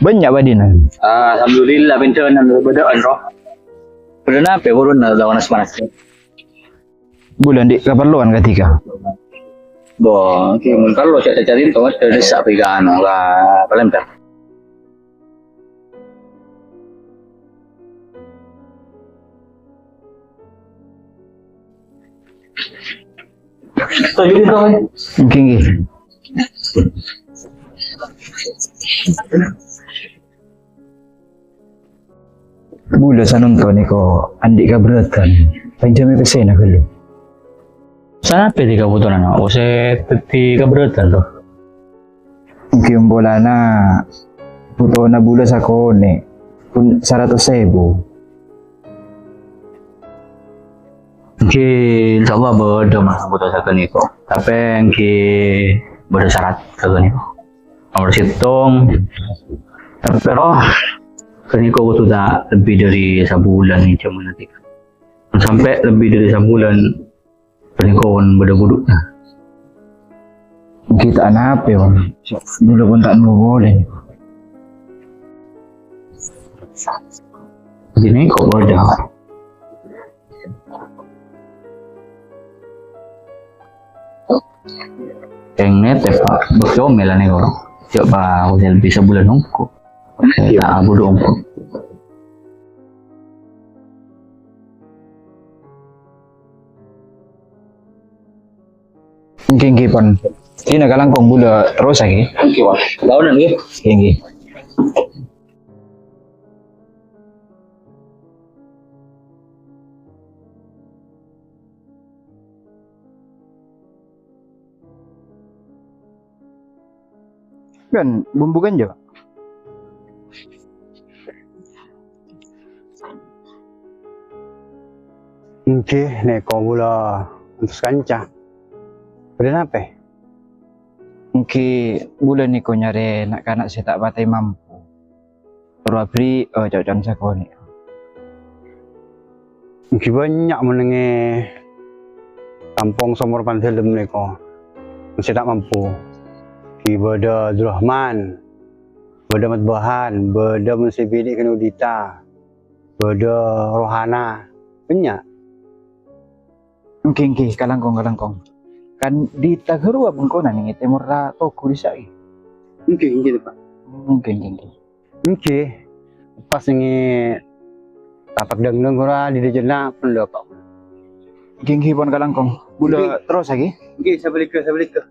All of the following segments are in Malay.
Banyak badina. Alhamdulillah bencanan bedaan roh. Benar apa urun na lawan panas. Bulan di keperluan ketika. Bo, mun kalau saya cari itu ada desa pigan lah Palembang. So yun to. Tinggi. Bula sa nonton ko andi ka beratan. Panjami pesena kalau. Sana pili kebutuhan o saya teti keberatan loh. Mungkin bola na puto na bula sa kone pun 100,000. Mungkin insyaAllah beda mas butuh satu niko. Tapi mungkin beda syarat satu niko. Nomor situng. Tapi roh kaniko butuh tak lebih dari sebulan nih cuman nanti. Sampai lebih dari sebulan. Peningkauan beda-buduk nah. Kita anak apa bang? Dulu pun tak mau boleh. Gini kok beda. Yang nete pak, bercomel lah nih orang. Coba aku lebih sebulan nunggu. Tak abu dong. Tinggi pun. Ini kalangkong bula terus lagi. Oke wah. Tahunan ya. Tinggi. Kan bumbu ganja. Oke, neko gula untuk kanca. Udah apa? Mungkin bulan ni ko nyari nak kanak saya tak batai mampu. Terabri cocok sakoni. Mungkin banyak menenge kampung Somor Pandelem neko. Masih tak mampu. Beda Abdurrahman, beda Matbahan, beda Mensibidi Kenudita, beda Rohana, banyak. Mungkin kalangkong. Kan di Tagarua bengkona nih temur ra toko di sai. Mungkin gitu pak. Mungkin. Pas ini tapak dangdang kura di dejena pun pak. Ginggi pon kalangkong. Bula terus lagi. Mungkin saya balik ke.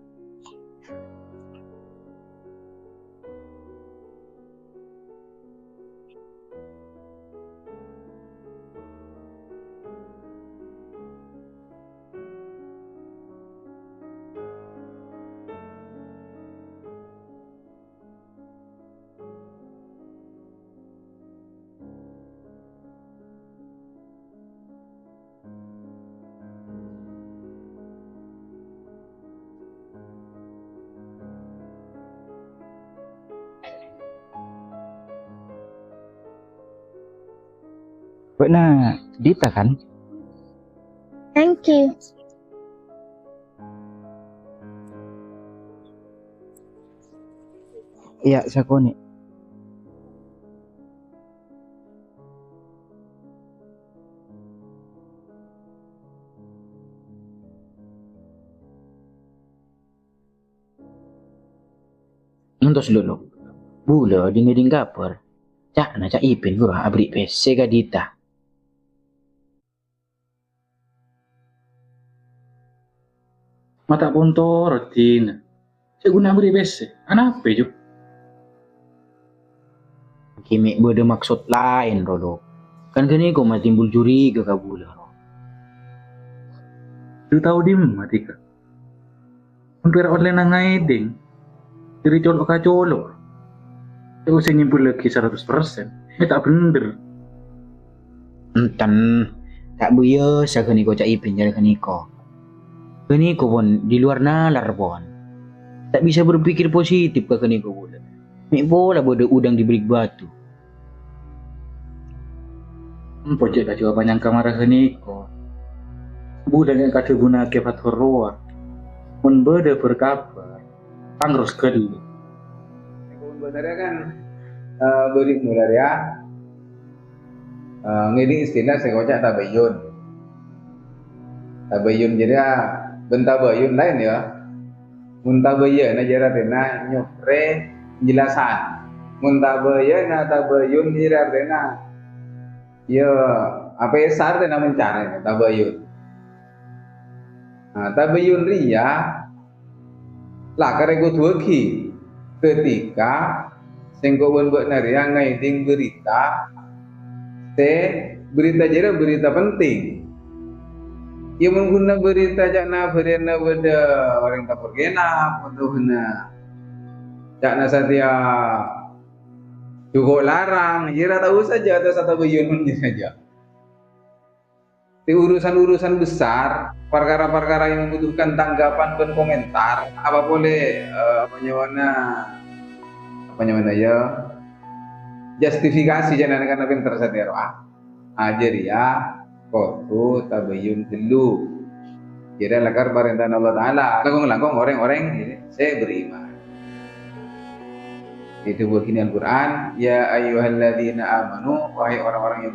Benar, Dita kan? Thank you. Iya, sakoni. Nontos dulu. Bula di ngeding kapur. Cak na cak ipin gua abri pese gadita. Mata ponto rutin. Saya guna abri pese. Anak apa juk? Kimi ada maksud lain Rodo. Kan kini kau mati timbul curiga ke bula. Lu tahu di mati ka? Hampir online na ngaiding. Diri colok ka colok. Saya usah nyimpul lagi 100%. Ini tak bener. Enten, tak buya sa kini ko cak ipin jari kini ko. Kini ko pun di luar nalar pun. Tak bisa berpikir positif ke kini ko pula. Mek bola bodoh udang di berik batu. Pojok ka jawaban yang kamar kini ko. Budak yang kata guna kefat horor. Mun beda berkabar. Pangrus kali. Sebenarnya kan beri mula dia ngini istilah saya kocak tabayun. Tabayun jadi bentabayun lain ya. Muntabayun aja artinya nyopre penjelasan. Muntabayun tabayun jadi artinya ya apa ya sar dan mencari tabayun. Tabayun ria lah karego tuaki ketika sengkauan buat naria ngaiting berita berita jadi berita penting. Ia mengguna berita jakna berena beda orang tak pergena atau hena jakna satia cukup larang. Jira tahu saja atau satu bayun saja. Di urusan-urusan besar, perkara-perkara yang membutuhkan tanggapan dan komentar, apa boleh apa nyamana ya justifikasi jangan karena pinter satir ajar ya kotu tabayun dulu. Jadi lakar perintah Allah Taala langkong orang-orang ini saya beriman. Itu begini Al-Quran, ya ayyuhalladzina amanu, wahai orang-orang yang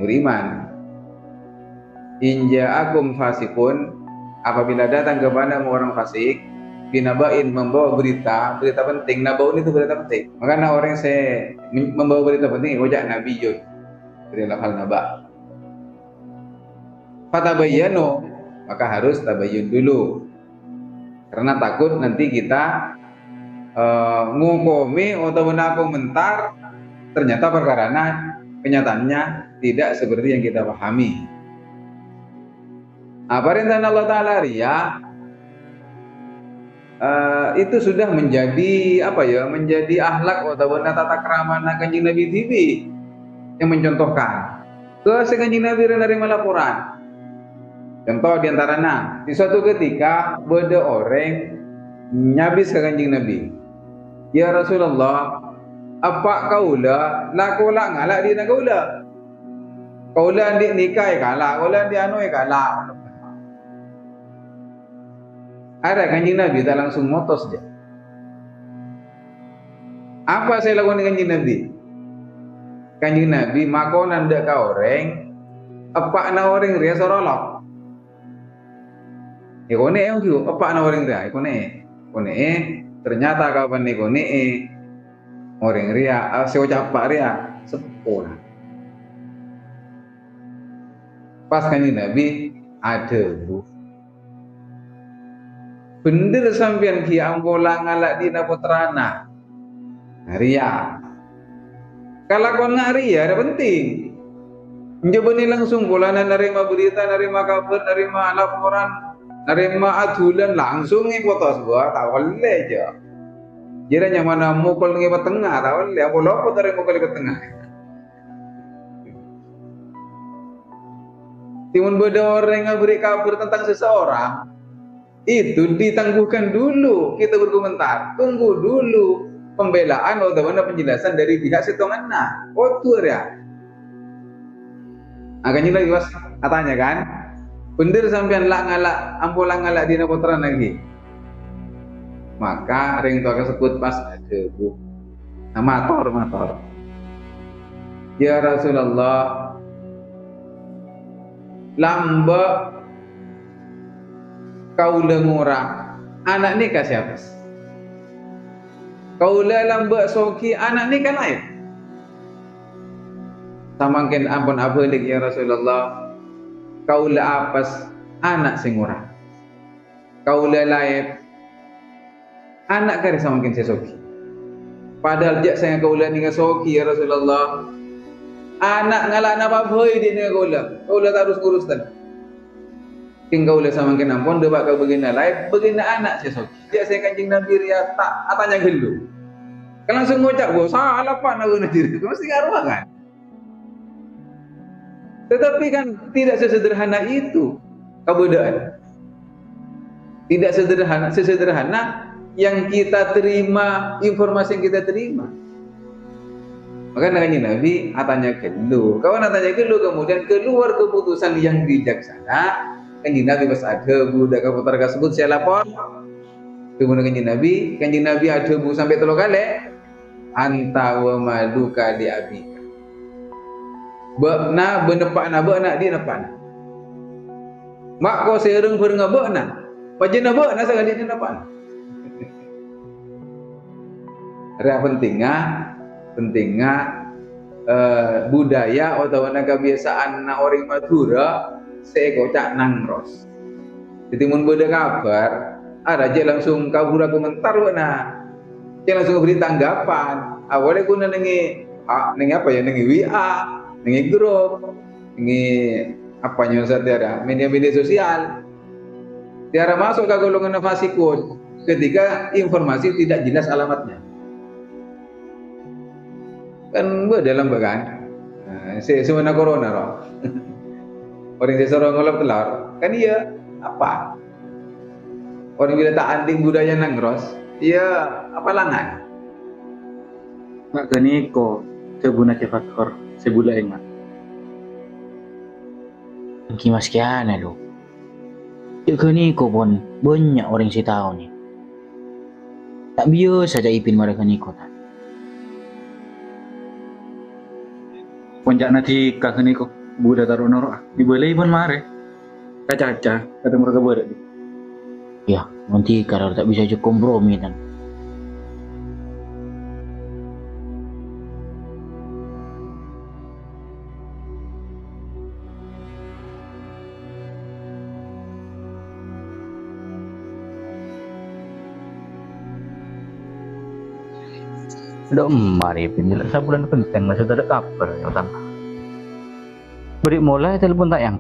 beriman, in ja'akum fasikun, apabila datang kepadamu orang fasik, binabain membawa berita penting. Nabaun itu berita penting. Maka orang saya membawa berita penting, wajah Nabi Yud dari hal naba. Fatabayyanu, maka harus tabayyun dulu, karena takut nanti kita ngukumi atau komentar ternyata perkaranya kenyataannya tidak seperti yang kita pahami. Perintah Allah Ta'ala ria itu sudah menjadi menjadi akhlak atau tata krama Kanjeng Nabi TV yang mencontohkan ke Kanjeng Nabi menerima laporan. Contoh diantaranya di suatu ketika beda orang nyabis ke Kanjeng Nabi, ya Rasulullah, apa kaula lakola ngalak di kaula kaula di nikah kalah kaula di anu kalah. Ada Kanjeng Nabi tak langsung motos dia. Apa saya lakukan dengan Kanjeng Nabi? Kanjeng Nabi makonan ndak ka orang apa na orang ria sorolok. Ikone eu apa na orang ria ikone ternyata kapan ikone orang ria seucap pak ria sepuluh. Pas Kanjeng Nabi ada bu. Bener sampean ki ambola ngalak dina putrana. Ria. Kalau kon ria ada penting. Coba nih langsung bolana nerima berita, nerima kabar, nerima laporan, nerima adulan langsung foto gua tawal aja. Jadi yang mana mukul ngi tengah tawal ya apa dari mukul ke tengah. Timun beda orang yang beri kabar tentang seseorang itu ditangguhkan dulu, kita berkomentar, tunggu dulu pembelaan atau penjelasan dari pihak setonganna. Kotor ya. Agaknya lagi was katanya kan, bener sampean lak ngalak, ampola ngalak dina putra lagi. Maka ring tua kesebut pas ada bu, mator. Ya Rasulullah, lamba kaula ngurang anak nikah siapa? Kaula lambak soki anak nikah lain. Samangkin ampun abalik ya Rasulullah. Kaula apas anak sing ngurang. Kaula lain anak kari samangkin sesoki. Padahal jak saya kaula nikah soki ya Rasulullah. Anak ngalak napa boy di nikah kaula. Kaula tak urus tinggal oleh sama kena pun dia bakal begina lain begina anak sesok dia saya Kanjeng Nabi ria tak atanya gelu kan langsung ngucap gua salah pak nak guna diri mesti ngaruh kan, tetapi kan tidak sesederhana itu kebudayaan, tidak sesederhana yang kita terima, informasi yang kita terima. Maka Kanjeng Nabi atanya gelu, kawan atanya gelu kemudian keluar keputusan yang bijaksana. Kanjeng Nabi pas ada budak putar tersebut saya lapor kemudian Kanjeng Nabi ada bu sampai 3 kali anta wa maluka li abika. Bekna benepakna bekna dia nepakna. Mak ko sereng pernga bekna. Pajena bekna sekali dia nepakna. Rea pentingnya budaya atau kebiasaan na orang Madura seko cak nangros. Jadi mun beda kabar, ada je langsung kabur komentar na. Je langsung beri tanggapan. Awalnya guna nengi apa ya, nengi WA, nengi grup, nengi apa nyusa tiada media sosial. Tiada masuk ke golongan fasikun ketika informasi tidak jelas alamatnya. Kan dalam bagan semana corona roh. Orang desa orang ngolap telur kan iya apa orang bila tak anding budaya nangros iya apa langan Mak Ganiko sebuna ke faktor sebula ingat. Angki mas kiana lo. Ya Ganiko pun banyak orang si tahu ni. Tak biasa saja ipin mereka Ganiko tak. Ponjak nanti kak Ganiko budak taruh norok. Diboleh pun mare. Caca kata mereka berat. Ya nanti kalau tak bisa je kompromi kan. Ada mari penjelas sebulan penting masih ada kabar yang utama. Beri mulai telepon tak yang.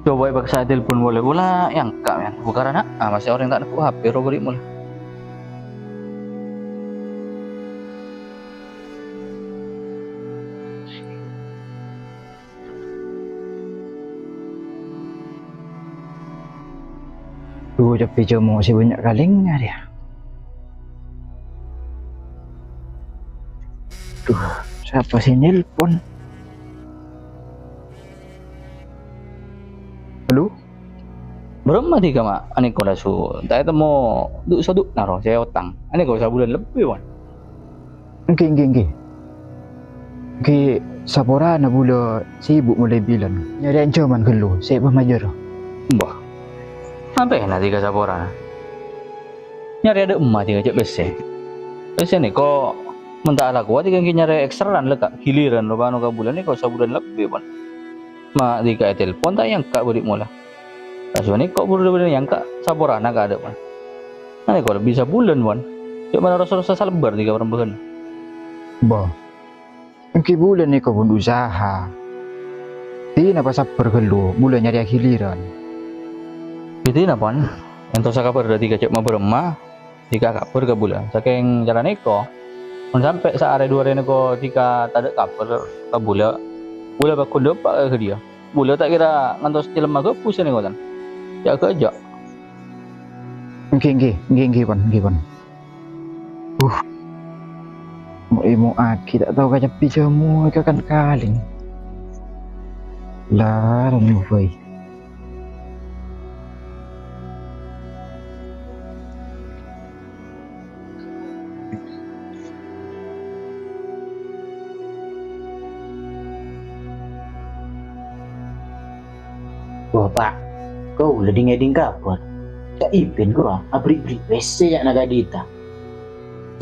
Coba paksa telepon boleh pula yang kak yang bukan anak. Masih orang tak ada HP ro beri mulai. Duh, tapi cuma masih banyak kalingnya dia. Duh, siapa sih nelpon? Halo? Berapa tiga mak? Ane kau lasu. Tak itu mau duk soduk naro saya utang. Ane kau sebulan lebih wan. Engke. Sapora na bula sibuk mulai bilang. Nyari ancaman gelo, saya pemajar. Mbah. Sampai nanti ke Sapora. Nyari ada emak tiga cek besi. Besi ni kau mentah laku. Wati kan nyari ekstran lekak giliran lo bano ka bulan ni kau sebulan lebih wan. Mak tiga telepon tak yang kak beri mula. Kasu ni kau buru-buru yang kak Sapora nak ada wan. Nanti kau bisa bulan wan. Cik mana rasa-rasa salbar tiga orang bahan. Bah. Engke bulan ni kau pun usaha. Tina pas sabar gelo, bulan nyari giliran. Itu apa? Yang tu saya kabar dari tiga cek mau beremah, tiga kabar ke bulan. Saking jalan eko, sampai saat hari dua hari neko tiga tak ada kabar ke bulan, bulan bakul dapat ke dia. Bulan tak kira ngantos jelema ke pusing neko kan? Jak kerja. Engke pan. Muat kita tahu kaca pijamu kan kaling. Lah, ranu boy. Bapak, kau udah ngeding kabar. Cak ipin kau abri-bri wese ya nagadita.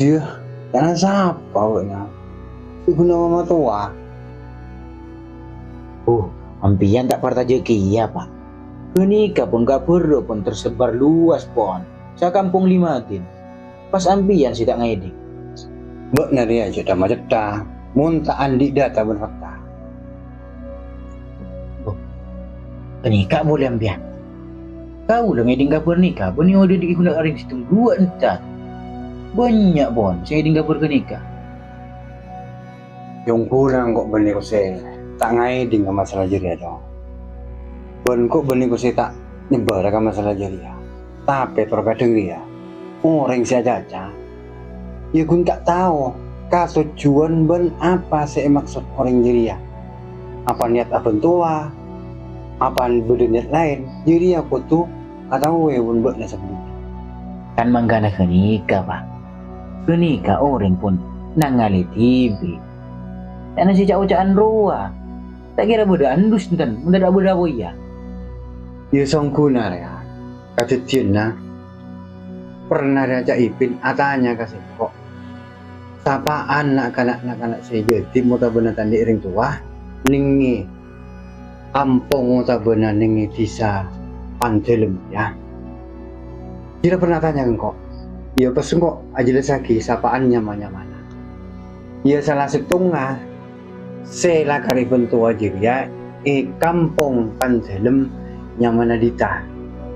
Dia, karena siapa wanya? Ibu nama tua. Ampian tak parta jeki ya pak. Kenika pun kabar pun tersebar luas pon. Sa kampung Limatin. Pas ampian sih tak ngeding. Benar ya, sudah macet dah. Muntah andi data berfakta. Kenika boleh ampian. Kau udah ngeding kabar nikah. Pun yang udah digunakan hari sistem 2 entar. Banyak pon. Saya ngeding kabar kenika. Yung kurang kok bani ko saya tak ngai dengan masalah jeria dong. Ben kok bani ko saya tak nyebar ke masalah jeria. Tapi terkadang dia orang saya caca. Ya kun tak tahu tujuan ben apa saya maksud orang jeria. Apa niat abang tua? Apa berniat lain? Jeria aku tuh atau ya bun buat sebelumnya. Kan manggana kenika pak. Kenika orang pun nangali TV. Dan si cak-cakan ruah. Tak kira beda andus dan benda beda ya. Ya songkuna ya. Kadetian na. Pernah diajak Ipin atanya kasih kok. Sapa anak saya jadi mau tak benar tanda iring tua. Ningi. Kampung mau tak benar ningi desa Pantelem ya. Tidak pernah tanya kok. Ya pas kok ajelas lagi sapaannya mana. Ya salah setengah. Sela karibun tua ya. Kampung Pantelem yang mana dita.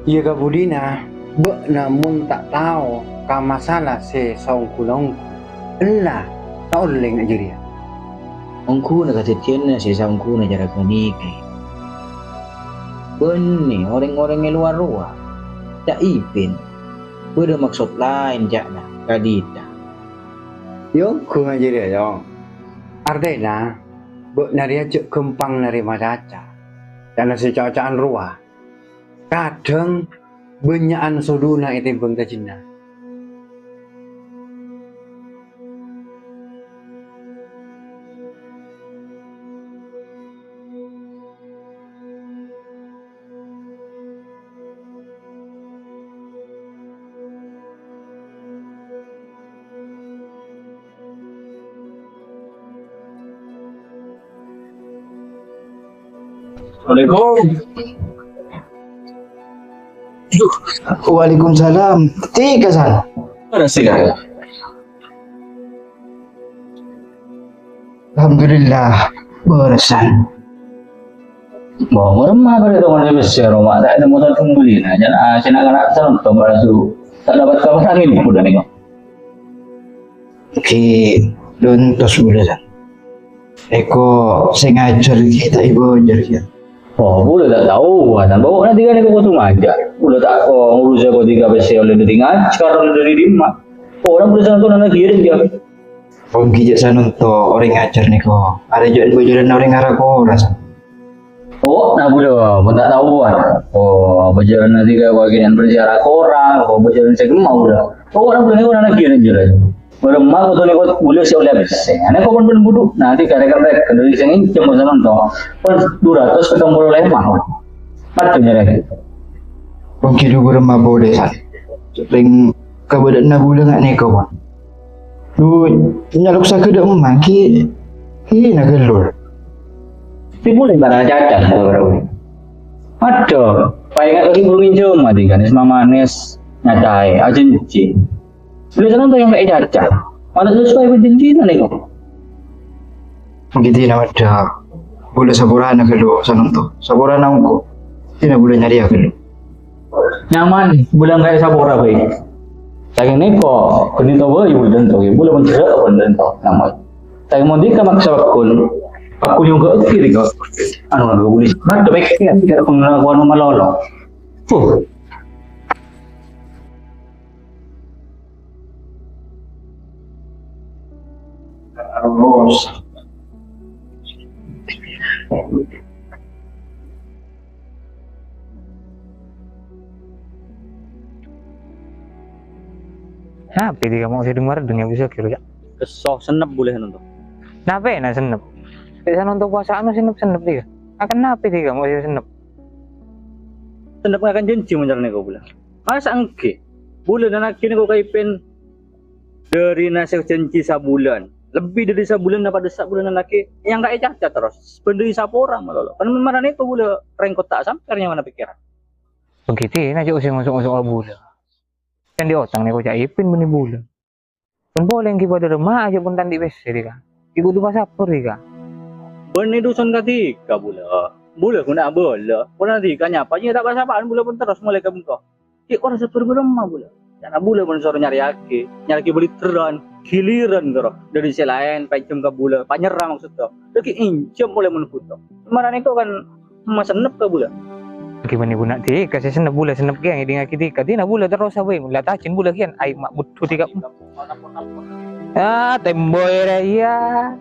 Ya kabudina. Namun tak tahu ka masalah se songkulongku. Elah, tak oleng aja dia. Ongku na katitian na si songku na jarak menikah. Beni orang-orang yang luar-luar. Cak Ipin. Beda maksud lain cak na kadita. Yo, ku aja dia yo. Ardena, naria cek kempang nari madaca. Dan si cacakan ruah. Kadang benyaan soduna itu bangga Cina. Assalamualaikum. Waalaikumsalam. Tiga sana. Ada sih kan? Alhamdulillah. Beresan. Bawa rumah pada teman saya besar rumah tak ada motor kembali nah jangan saya nak salam kabar tu tak dapat kabar angin udah nih. Oke. Dontos beresan. Eko sengaja kita ibu jadi. Oh, boleh tak tahu. Dan bawa nanti kan aku tu aja. Boleh tak ngurus aku 3 BC oleh dari sekarang dari Lima. Orang boleh sana tu nak kirim dia. Pergi je sana untuk orang ngajar ni ko. Ada juga bojoran orang arah ko rasa. Oh, nak boleh. Pun tak tahu kan. Oh, berjalan nanti kayak bagian berjarak orang. Oh, berjalan saya mau dah. Oh, orang boleh orang nak kirim je lah. Beremah betul ni kau boleh si oleh BC. Anak kau pun bodoh. Nanti kadang-kadang kendali saya ni cuma sana tu. Pun 200 ketemu oleh mah. Patutnya lagi. Pergi dulu rumah boleh sana. Ring kabar nak bulan nak ni kau. Lu nyaluk saya ke dak memang ki nak gelur. Tapi boleh barang cacat kalau ada. Paling lagi burungin cuma di kan, semua manis nyatai, ajenci. Boleh sana tu yang kayak cacat. Mana sesuai berjanji tu ni kau. Begitu nama ada. Boleh saburan nak gelur sana tu. Saburan aku. Tidak boleh nyari aku gelur. Nyaman, bulan kayak sabora baik. Saya ni kok kini tahu you dan tahu you boleh mencerak pun dan tahu nama. Saya mau dia maksa aku juga kiri kok. Anu aku boleh. Nak baik kan kita pengakuan nama lolo. Terus. Kenapa dia mau saya dengar dunia bisa kira ya? Kesok senep boleh nonton. Kenapa nak senep? Saya nonton puasaan senep dia. Akan kenapa dia mau saya senep? Senep akan janji menjalani kau bilang. Masa angke? Bulan dan akhirnya kau kaipen dari nasi janji sebulan. Lebih dari sebulan dapat desak bulan laki yang kaya cacat terus. Pendiri sapora malah. Kan memang ni kau boleh rengkot tak sampai mana pikiran. Begitu nak jauh saya masuk bulan. Kan di otak ni kau cak Ipin bini bulan. Pun boleh yang kita ada rumah aja pun tandi besi dia. Ibu tu pasal apa dia? Beni dusun ketika bula. Bula aku nak bola. Kau nanti kan apa? Dia tak pasal apaan bula pun terus mulai ke muka. Kau rasa berberumah bula. Jangan bula pun suruh nyari aki beli teran, giliran kau dari selain pencem ke bula, penyerang maksudnya. Lagi incem mulai menfuto. Kemarin itu kan masa nep ke bula. Gimana ibu nak ti? Kasih senep bula senep kian dengan kita nak bula terus away. Mula tacin bula kian. Ai mak butuh tiga. Ah, temboy raya.